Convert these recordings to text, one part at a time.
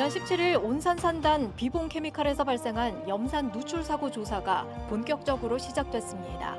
지난 17일 온산산단 비봉케미칼에서 발생한 염산 누출 사고 조사가 본격적으로 시작됐습니다.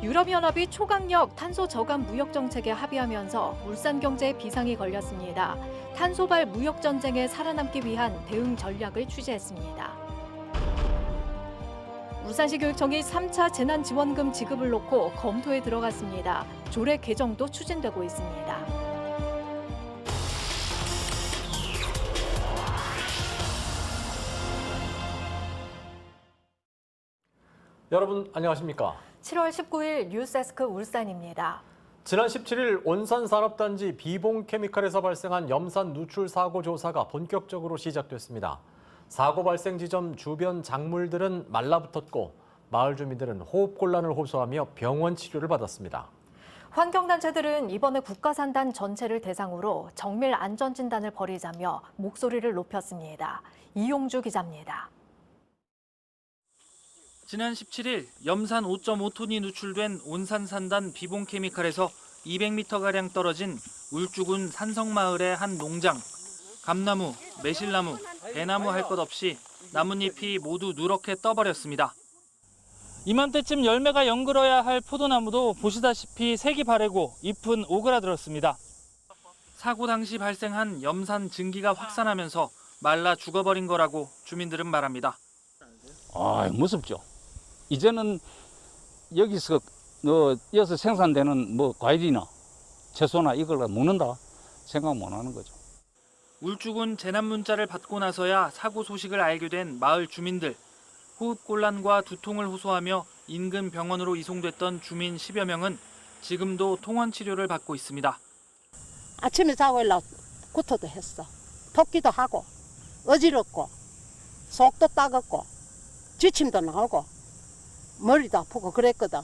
유럽연합이 초강력 탄소 저감 무역 정책에 합의하면서 울산 경제에 비상이 걸렸습니다. 탄소발 무역 전쟁에 살아남기 위한 대응 전략을 취재했습니다. 울산시 교육청이 3차 재난지원금 지급을 놓고 검토에 들어갔습니다. 조례 개정도 추진되고 있습니다. 여러분 안녕하십니까? 7월 19일 뉴스데스크 울산입니다. 지난 17일 온산산업단지 비봉케미칼에서 발생한 염산 누출 사고 조사가 본격적으로 시작됐습니다. 사고 발생 지점 주변 작물들은 말라붙었고 마을 주민들은 호흡곤란을 호소하며 병원 치료를 받았습니다. 환경단체들은 이번에 국가산단 전체를 대상으로 정밀 안전진단을 벌이자며 목소리를 높였습니다. 이용주 기자입니다. 지난 17일 염산 5.5톤이 누출된 온산산단 비봉케미칼에서 200m가량 떨어진 울주군 산성마을의 한 농장. 감나무, 매실나무, 대나무 할 것 없이 나뭇잎이 모두 누렇게 떠버렸습니다. 이맘때쯤 열매가 연글어야 할 포도나무도 보시다시피 색이 바래고 잎은 오그라들었습니다. 사고 당시 발생한 염산 증기가 확산하면서 말라 죽어버린 거라고 주민들은 말합니다. 무섭죠. 이제는 여기서 생산되는 과일이나 채소나 이걸 먹는다 생각 못 하는 거죠. 울주군 재난 문자를 받고 나서야 사고 소식을 알게 된 마을 주민들. 호흡곤란과 두통을 호소하며 인근 병원으로 이송됐던 주민 10여 명은 지금도 통원 치료를 받고 있습니다. 아침에 자고 일어나 구토도 했어. 토끼도 하고 어지럽고 속도 따갑고 지침도 나오고 머리도 아프고 그랬거든.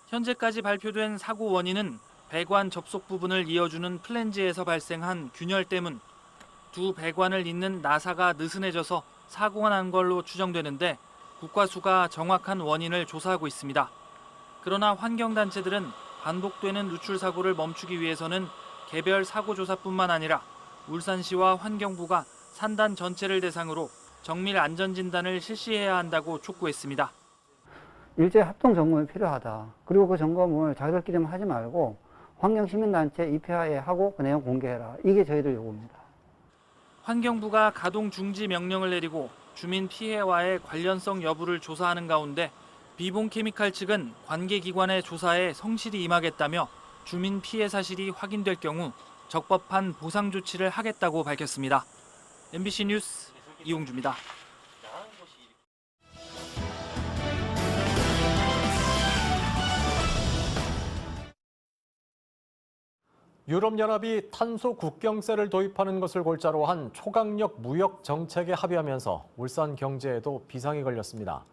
현재까지 발표된 사고 원인은 배관 접속 부분을 이어주는 플랜지에서 발생한 균열 때문. 두 배관을 잇는 나사가 느슨해져서 사고가 난 걸로 추정되는데 국과수가 정확한 원인을 조사하고 있습니다. 그러나 환경단체들은 반복되는 누출 사고를 멈추기 위해서는 개별 사고 조사뿐만 아니라 울산시와 환경부가 산단 전체를 대상으로 정밀 안전진단을 실시해야 한다고 촉구했습니다. 일제 합동 점검이 필요하다. 그리고 그 점검을 자기들끼리만 하지 말고 환경시민단체 입회하에 하고 그 내용 공개해라. 이게 저희들 요구입니다. 환경부가 가동 중지 명령을 내리고 주민 피해와의 관련성 여부를 조사하는 가운데 비봉케미칼 측은 관계기관의 조사에 성실히 임하겠다며 주민 피해 사실이 확인될 경우 적법한 보상 조치를 하겠다고 밝혔습니다. MBC 뉴스 이용주입니다. 유럽연합이 탄소 국경세를 도입하는 것을 골자로 한 초강력 무역 정책에 합의하면서 울산 경제에도 비상이 걸렸습니다.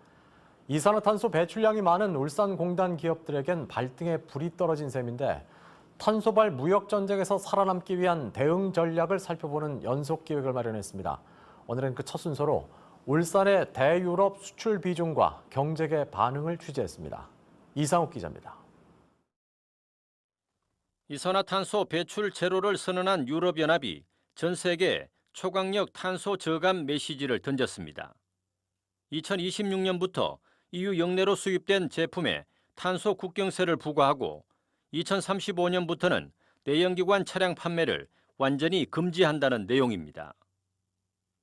이산화탄소 배출량이 많은 울산공단 기업들에겐 발등에 불이 떨어진 셈인데 탄소발 무역 전쟁에서 살아남기 위한 대응 전략을 살펴보는 연속 기획을 마련했습니다. 오늘은 그 첫 순서로 울산의 대유럽 수출 비중과 경제계 반응을 취재했습니다. 이상욱 기자입니다. 이산화탄소 배출 제로를 선언한 유럽연합이 전 세계에 초강력 탄소 저감 메시지를 던졌습니다. 2026년부터 EU 영내로 수입된 제품에 탄소 국경세를 부과하고 2035년부터는 내연기관 차량 판매를 완전히 금지한다는 내용입니다.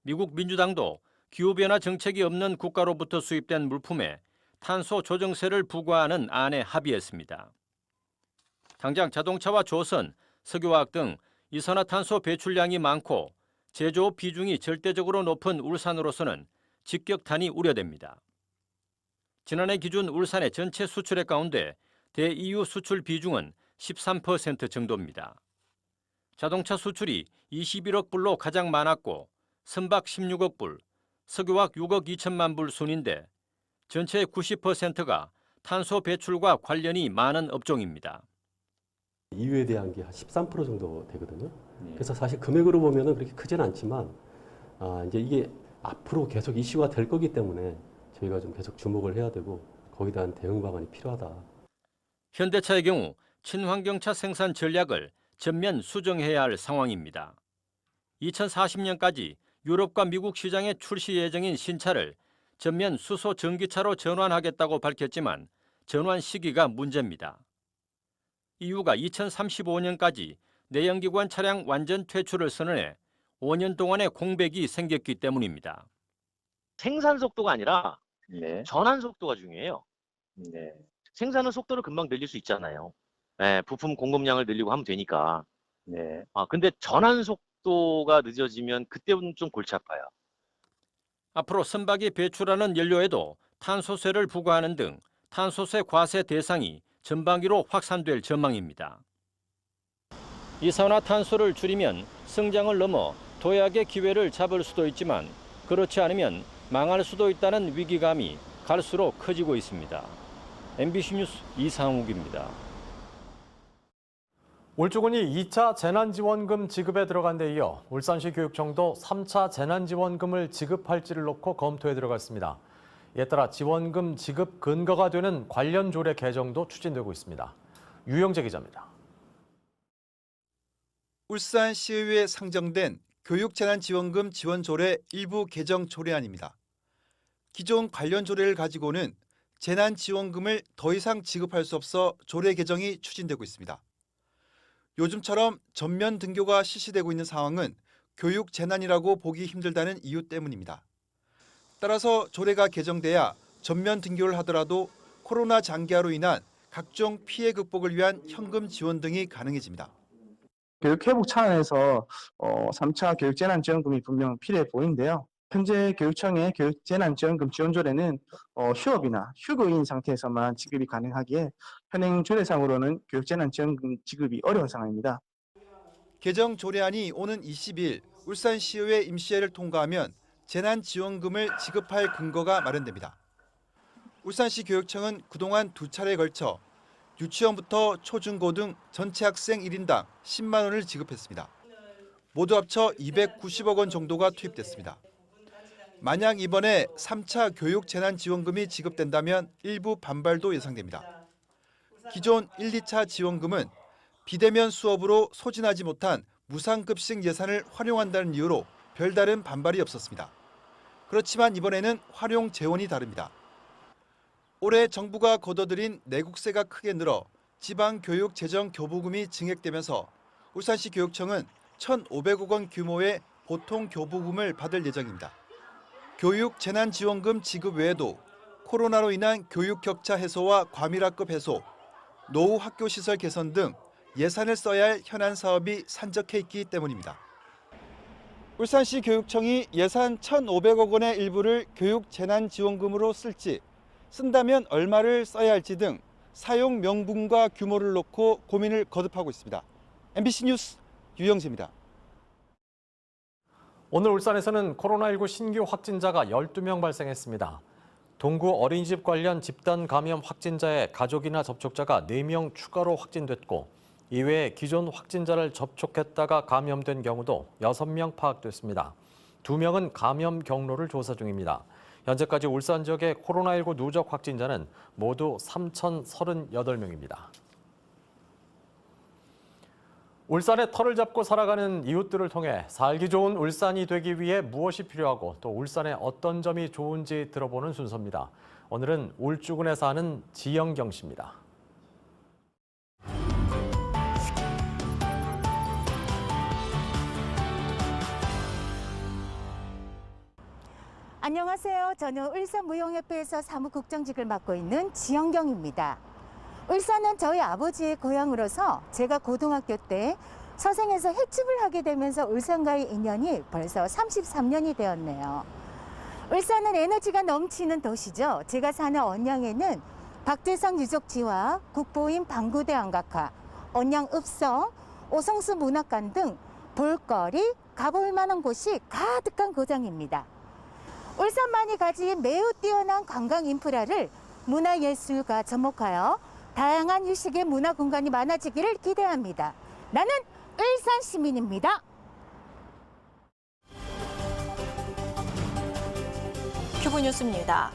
미국 민주당도 기후변화 정책이 없는 국가로부터 수입된 물품에 탄소 조정세를 부과하는 안에 합의했습니다. 당장 자동차와 조선, 석유화학 등 이산화탄소 배출량이 많고 제조업 비중이 절대적으로 높은 울산으로서는 직격탄이 우려됩니다. 지난해 기준 울산의 전체 수출액 가운데 대EU 수출 비중은 13% 정도입니다. 자동차 수출이 21억 불로 가장 많았고 선박 16억 불, 석유화학 6억 2천만 불 순인데 전체의 90%가 탄소 배출과 관련이 많은 업종입니다. EU에 대한 게 한 13% 정도 되거든요. 그래서 사실 금액으로 보면은 그렇게 크지는 않지만 이제 이게 앞으로 계속 이슈가 될 거기 때문에 저희가 좀 계속 주목을 해야 되고 거기에 대한 대응 방안이 필요하다. 현대차의 경우 친환경차 생산 전략을 전면 수정해야 할 상황입니다. 2040년까지 유럽과 미국 시장에 출시 예정인 신차를 전면 수소 전기차로 전환하겠다고 밝혔지만 전환 시기가 문제입니다. 이유가 2035년까지 내연기관 차량 완전 퇴출을 선언해 5년 동안의 공백이 생겼기 때문입니다. 생산 속도가 아니라 네. 전환 속도가 중요해요. 네. 생산은 속도를 금방 늘릴 수 있잖아요. 예, 부품 공급량을 늘리고 하면 되니까. 네. 근데 전환 속도가 늦어지면 그때는 좀 골치 아파요. 앞으로 선박이 배출하는 연료에도 탄소세를 부과하는 등 탄소세 과세 대상이 전반기로 확산될 전망입니다. 이산화탄소를 줄이면 성장을 넘어 도약의 기회를 잡을 수도 있지만 그렇지 않으면 망할 수도 있다는 위기감이 갈수록 커지고 있습니다. MBC 뉴스 이상욱입니다. 울주군이 2차 재난지원금 지급에 들어간 데 이어 울산시 교육청도 3차 재난지원금을 지급할지를 놓고 검토에 들어갔습니다. 이에 따라 지원금 지급 근거가 되는 관련 조례 개정도 추진되고 있습니다. 유영재 기자입니다. 울산시의회에 상정된 교육재난지원금 지원조례 일부 개정 조례안입니다. 기존 관련 조례를 가지고는 재난지원금을 더 이상 지급할 수 없어 조례 개정이 추진되고 있습니다. 요즘처럼 전면 등교가 실시되고 있는 상황은 교육 재난이라고 보기 힘들다는 이유 때문입니다. 따라서 조례가 개정돼야 전면 등교를 하더라도 코로나 장기화로 인한 각종 피해 극복을 위한 현금 지원 등이 가능해집니다. 교육회복 차원에서 3차 교육재난지원금이 분명 필요해 보이는데요. 현재 교육청의 교육재난지원금 지원조례는 휴업이나 휴교인 상태에서만 지급이 가능하기에 현행 조례상으로는 교육재난지원금 지급이 어려운 상황입니다. 개정 조례안이 오는 20일 울산시의회 임시회를 통과하면 재난지원금을 지급할 근거가 마련됩니다. 울산시 교육청은 그동안 2차례에 걸쳐 유치원부터 초중고등 전체 학생 1인당 10만 원을 지급했습니다. 모두 합쳐 290억 원 정도가 투입됐습니다. 만약 이번에 3차 교육재난지원금이 지급된다면 일부 반발도 예상됩니다. 기존 1, 2차 지원금은 비대면 수업으로 소진하지 못한 무상급식 예산을 활용한다는 이유로 별다른 반발이 없었습니다. 그렇지만 이번에는 활용 재원이 다릅니다. 올해 정부가 걷어들인 내국세가 크게 늘어 지방교육재정교부금이 증액되면서 울산시 교육청은 1,500억 원 규모의 보통 교부금을 받을 예정입니다. 교육재난지원금 지급 외에도 코로나로 인한 교육 격차 해소와 과밀학급 해소, 노후 학교시설 개선 등 예산을 써야 할 현안 사업이 산적해 있기 때문입니다. 울산시 교육청이 예산 1,500억 원의 일부를 교육재난지원금으로 쓸지, 쓴다면 얼마를 써야 할지 등 사용 명분과 규모를 놓고 고민을 거듭하고 있습니다. MBC 뉴스 유영재입니다. 오늘 울산에서는 코로나19 신규 확진자가 12명 발생했습니다. 동구 어린이집 관련 집단 감염 확진자의 가족이나 접촉자가 4명 추가로 확진됐고 이외에 기존 확진자를 접촉했다가 감염된 경우도 6명 파악됐습니다. 2명은 감염 경로를 조사 중입니다. 현재까지 울산 지역의 코로나19 누적 확진자는 모두 3,038명입니다. 울산의 터를 잡고 살아가는 이웃들을 통해 살기 좋은 울산이 되기 위해 무엇이 필요하고 또 울산의 어떤 점이 좋은지 들어보는 순서입니다. 오늘은 울주군에 사는 지영경 씨입니다. 안녕하세요. 저는 울산무용협회에서 사무국장직을 맡고 있는 지영경입니다. 울산은 저희 아버지의 고향으로서 제가 고등학교 때 서생에서 횟집을 하게 되면서 울산과의 인연이 벌써 33년이 되었네요. 울산은 에너지가 넘치는 도시죠. 제가 사는 언양에는 박재상 유적지와 국보인 방구대 안각화, 언양 읍성, 오성수 문학관 등 볼거리, 가볼 만한 곳이 가득한 고장입니다. 울산만이 가진 매우 뛰어난 관광 인프라를 문화예술과 접목하여 다양한 유식의 문화 공간이 많아지기를 기대합니다. 나는 울산 시민입니다. 큐브 뉴스입니다.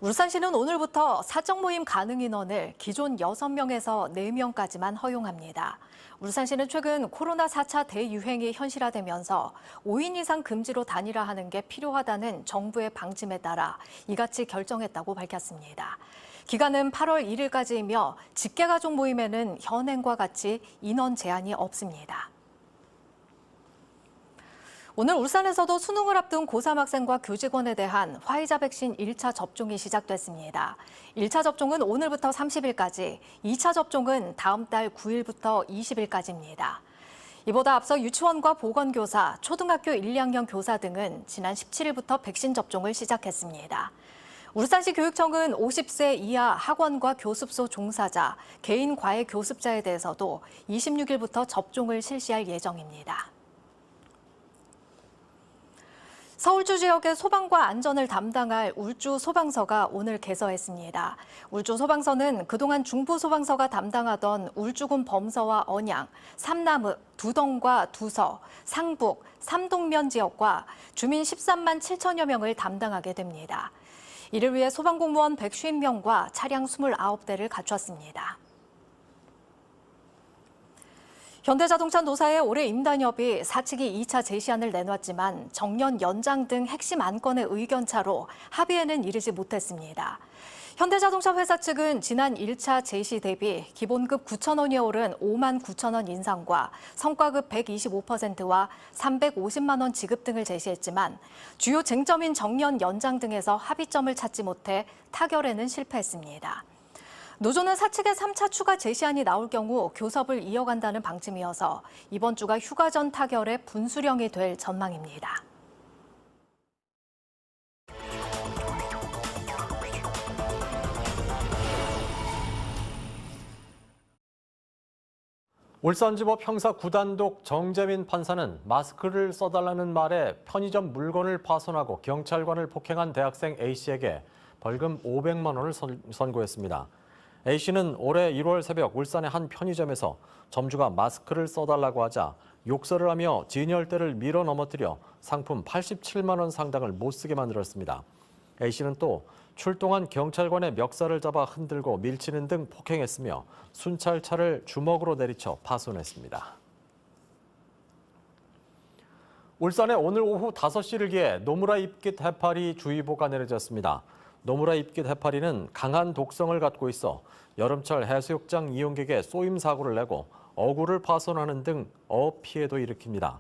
울산시는 오늘부터 사적 모임 가능 인원을 기존 6명에서 4명까지만 허용합니다. 울산시는 최근 코로나 4차 대유행이 현실화되면서 5인 이상 금지로 다니라 하는 게 필요하다는 정부의 방침에 따라 이같이 결정했다고 밝혔습니다. 기간은 8월 1일까지이며 직계가족 모임에는 현행과 같이 인원 제한이 없습니다. 오늘 울산에서도 수능을 앞둔 고3 학생과 교직원에 대한 화이자 백신 1차 접종이 시작됐습니다. 1차 접종은 오늘부터 30일까지, 2차 접종은 다음 달 9일부터 20일까지입니다. 이보다 앞서 유치원과 보건교사, 초등학교 1, 2학년 교사 등은 지난 17일부터 백신 접종을 시작했습니다. 울산시 교육청은 50세 이하 학원과 교습소 종사자, 개인 과외 교습자에 대해서도 26일부터 접종을 실시할 예정입니다. 서울주 지역의 소방과 안전을 담당할 울주 소방서가 오늘 개서했습니다. 울주 소방서는 그동안 중부 소방서가 담당하던 울주군 범서와 언양, 삼남읍, 두동과 두서, 상북, 삼동면 지역과 주민 13만 7천여 명을 담당하게 됩니다. 이를 위해 소방공무원 150명과 차량 29대를 갖췄습니다. 현대자동차 노사의 올해 임단협이 사측이 2차 제시안을 내놨지만 정년 연장 등 핵심 안건의 의견차로 합의에는 이르지 못했습니다. 현대자동차 회사 측은 지난 1차 제시 대비 기본급 9,000원이 오른 5만 9,000원 인상과 성과급 125%와 350만 원 지급 등을 제시했지만 주요 쟁점인 정년 연장 등에서 합의점을 찾지 못해 타결에는 실패했습니다. 노조는 사측의 3차 추가 제시안이 나올 경우 교섭을 이어간다는 방침이어서 이번 주가 휴가 전 타결의 분수령이 될 전망입니다. 울산지법 형사 9단독 정재민 판사는 마스크를 써달라는 말에 편의점 물건을 파손하고 경찰관을 폭행한 대학생 A씨에게 벌금 500만 원을 선고했습니다. A씨는 올해 1월 새벽 울산의 한 편의점에서 점주가 마스크를 써달라고 하자 욕설을 하며 진열대를 밀어 넘어뜨려 상품 87만 원 상당을 못 쓰게 만들었습니다. A씨는 또 출동한 경찰관의 멱살을 잡아 흔들고 밀치는 등 폭행했으며 순찰차를 주먹으로 내리쳐 파손했습니다. 울산에 오늘 오후 5시를 기해 노무라 입깃 해파리 주의보가 내려졌습니다. 노무라 입깃 해파리는 강한 독성을 갖고 있어 여름철 해수욕장 이용객에 쏘임 사고를 내고 어구를 파손하는 등 어업 피해도 일으킵니다.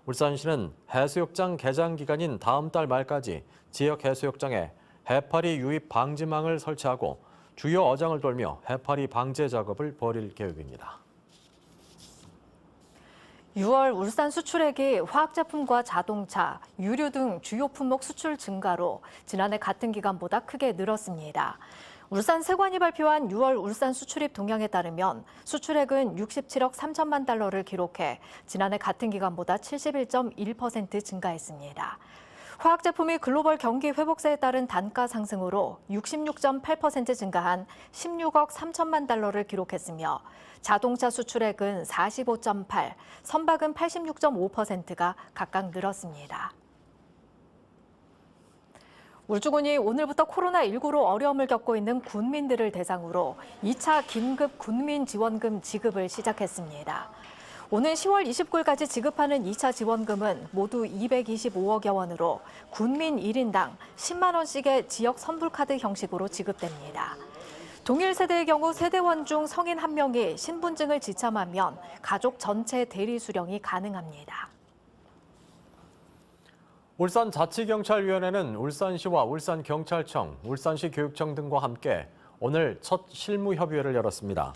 울산시는 해수욕장 개장 기간인 다음 달 말까지 지역 해수욕장에 해파리 유입 방지망을 설치하고 주요 어장을 돌며 해파리 방제 작업을 벌일 계획입니다. 6월 울산 수출액이 화학제품과 자동차, 유류 등 주요 품목 수출 증가로 지난해 같은 기간보다 크게 늘었습니다. 울산 세관이 발표한 6월 울산 수출입 동향에 따르면 수출액은 67억 3천만 달러를 기록해 지난해 같은 기간보다 71.1% 증가했습니다. 화학제품이 글로벌 경기 회복세에 따른 단가 상승으로 66.8% 증가한 16억 3천만 달러를 기록했으며 자동차 수출액은 45.8, 선박은 86.5%가 각각 늘었습니다. 울주군이 오늘부터 코로나19로 어려움을 겪고 있는 군민들을 대상으로 2차 긴급 군민지원금 지급을 시작했습니다. 오는 10월 29일까지 지급하는 2차 지원금은 모두 225억여 원으로 군민 1인당 10만 원씩의 지역 선불카드 형식으로 지급됩니다. 동일 세대의 경우 세대원 중 성인 1명이 신분증을 지참하면 가족 전체 대리 수령이 가능합니다. 울산자치경찰위원회는 울산시와 울산경찰청, 울산시 교육청 등과 함께 오늘 첫 실무협의회를 열었습니다.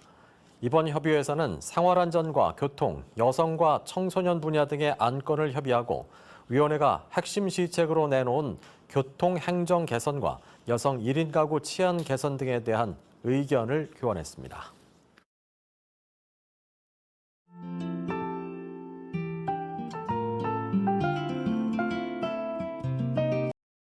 이번 협의회에서는 생활안전과 교통, 여성과 청소년 분야 등의 안건을 협의하고 위원회가 핵심 시책으로 내놓은 교통행정 개선과 여성 1인 가구 치안 개선 등에 대한 의견을 교환했습니다.